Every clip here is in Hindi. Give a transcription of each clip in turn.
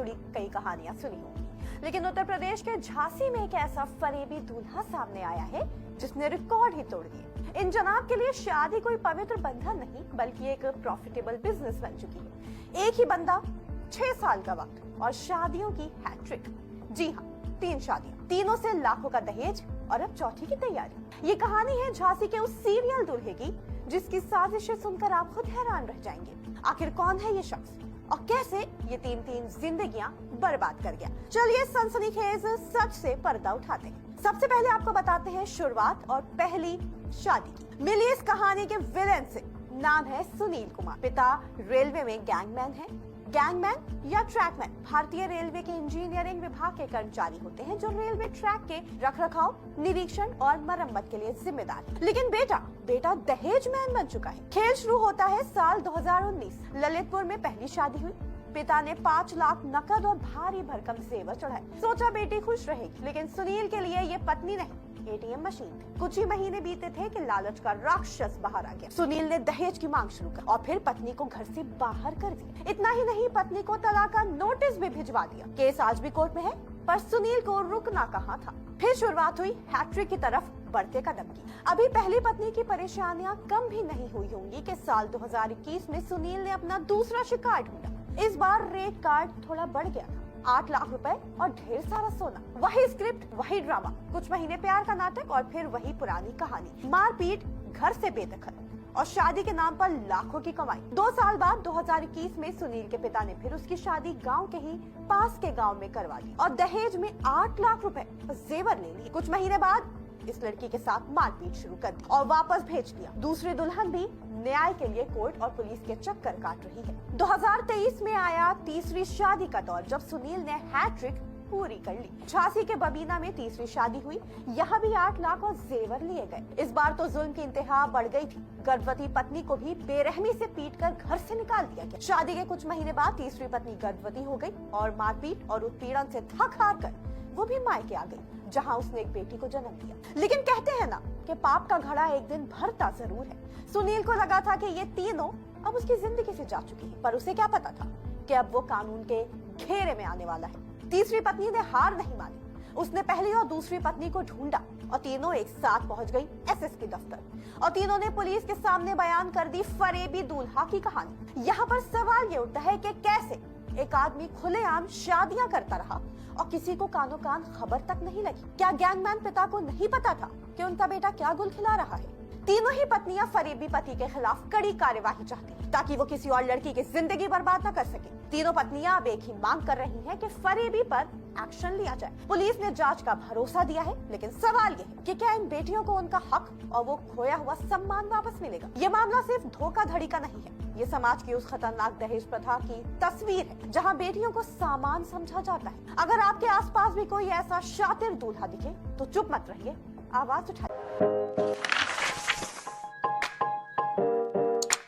जुड़ी कई कहानियां सुनी होंगी, लेकिन उत्तर प्रदेश के झांसी में एक ऐसा फरेबी दूल्हा सामने आया है जिसने रिकॉर्ड ही तोड़ दिए। इन जनाब के लिए शादी कोई पवित्र बंधन नहीं बल्कि एक प्रॉफिटेबल बिजनेस बन चुकी है। एक ही बंदा, 6 साल का वक्त और शादियों की हैट्रिक। जी हाँ, 3 शादियां, तीनों से लाखों का दहेज और अब चौथी की तैयारी। ये कहानी है झांसी के उस सीरियल दूल्हे की जिसकी साजिशें सुनकर आप खुद हैरान रह जाएंगे। आखिर कौन है ये शख्स और कैसे ये 3 जिंदगियां बर्बाद कर गया। चलिए सनसनीखेज सच से पर्दा उठाते हैं। सबसे पहले आपको बताते हैं शुरुआत और पहली शादी की। मिली इस कहानी के विलेन से। नाम है सुनील कुमार। पिता रेलवे में गैंगमैन है। गैंगमैन या ट्रैकमैन भारतीय रेलवे के इंजीनियरिंग विभाग के कर्मचारी होते हैं जो रेलवे ट्रैक के रखरखाव, निरीक्षण और मरम्मत के लिए जिम्मेदार है। लेकिन बेटा दहेज मैन बन चुका है। खेल शुरू होता है साल 2019। ललितपुर में पहली शादी हुई। पिता ने 5 लाख नकद और भारी भरकम जेवर चढ़ाए। सोचा बेटी खुश रहेगी, लेकिन सुनील के लिए ये पत्नी नहीं, एटीएम मशीन थी। कुछ ही महीने बीते थे कि लालच का राक्षस बाहर आ गया। सुनील ने दहेज की मांग शुरू कर और फिर पत्नी को घर से बाहर कर दिया। इतना ही नहीं, पत्नी को तलाक का नोटिस भी भिजवा दिया। केस आज भी कोर्ट में है, पर सुनील को रुकना कहाँ था। फिर शुरुआत हुई हैट्रिक की तरफ बढ़ते कदम की। अभी पहली पत्नी की परेशानियां कम भी नहीं हुई होंगी कि साल 2021 में सुनील ने अपना दूसरा शिकार ढूंढा। इस बार रेट कार्ड थोड़ा बढ़ गया था। 8 लाख रुपए और ढेर सारा सोना। वही स्क्रिप्ट, वही ड्रामा, कुछ महीने प्यार का नाटक और फिर वही पुरानी कहानी। मारपीट, घर से बेदखल और शादी के नाम पर लाखों की कमाई। 2 साल बाद 2021 में सुनील के पिता ने फिर उसकी शादी गांव के ही पास के गांव में करवा दी और दहेज में 8 लाख रुपए जेवर ले लिए। कुछ महीने बाद इस लड़की के साथ मारपीट शुरू कर दी और वापस भेज दिया। दूसरी दुल्हन भी न्याय के लिए कोर्ट और पुलिस के चक्कर काट रही है। 2023 में आया तीसरी शादी का दौर जब सुनील ने हैट्रिक पूरी कर ली। झांसी के बबीना में तीसरी शादी हुई। यहाँ भी 8 लाख और जेवर लिए गए। इस बार तो जुल्म की इंतहा बढ़ गई थी। गर्भवती पत्नी को भी बेरहमी से पीटकर घर से निकाल दिया गया। शादी के कुछ महीने बाद तीसरी पत्नी गर्भवती हो गई और मारपीट और उत्पीड़न से थक हार कर वो भी मायके आ गई, जहां उसने एक बेटी को जन्म दिया। लेकिन कहते हैं ना कि पाप का घड़ा एक दिन भरता जरूर है। सुनील को लगा था कि ये तीनों अब उसकी जिंदगी से जा चुकी है, पर उसे क्या पता था कि अब वो कानून के घेरे में आने वाला है। तीसरी पत्नी ने हार नहीं मानी। उसने पहली और दूसरी पत्नी को ढूंढा और तीनों एक साथ पहुंच गई एसएसपी दफ्तर और तीनों ने पुलिस के सामने बयान कर दी फरेबी दूल्हा की कहानी। यहाँ पर सवाल ये उठता है कि कैसे एक आदमी खुलेआम शादियां करता रहा और किसी को कानो कान खबर तक नहीं लगी। क्या गैंगमैन पिता को नहीं पता था कि उनका बेटा क्या गुल खिला रहा है? तीनों ही पत्नियां फरेबी पति के खिलाफ कड़ी कार्यवाही चाहती ताकि वो किसी और लड़की की जिंदगी बर्बाद न कर सके। तीनों पत्नियां अब एक ही मांग कर रही हैं कि फरेबी पर एक्शन लिया जाए। पुलिस ने जांच का भरोसा दिया है, लेकिन सवाल ये है कि क्या इन बेटियों को उनका हक और वो खोया हुआ सम्मान वापस मिलेगा? ये मामला सिर्फ धोखाधड़ी का नहीं है, ये समाज की उस खतरनाक दहेज प्रथा की तस्वीर है जहां बेटियों को सामान समझा जाता है। अगर आपके आसपास भी कोई ऐसा शातिर दूल्हा दिखे तो चुप मत रहिए, आवाज उठाइए।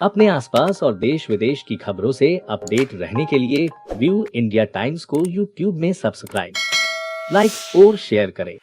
अपने आसपास और देश विदेश की खबरों से अपडेट रहने के लिए व्यू इंडिया टाइम्स को यूट्यूब में सब्सक्राइब, लाइक और शेयर करें।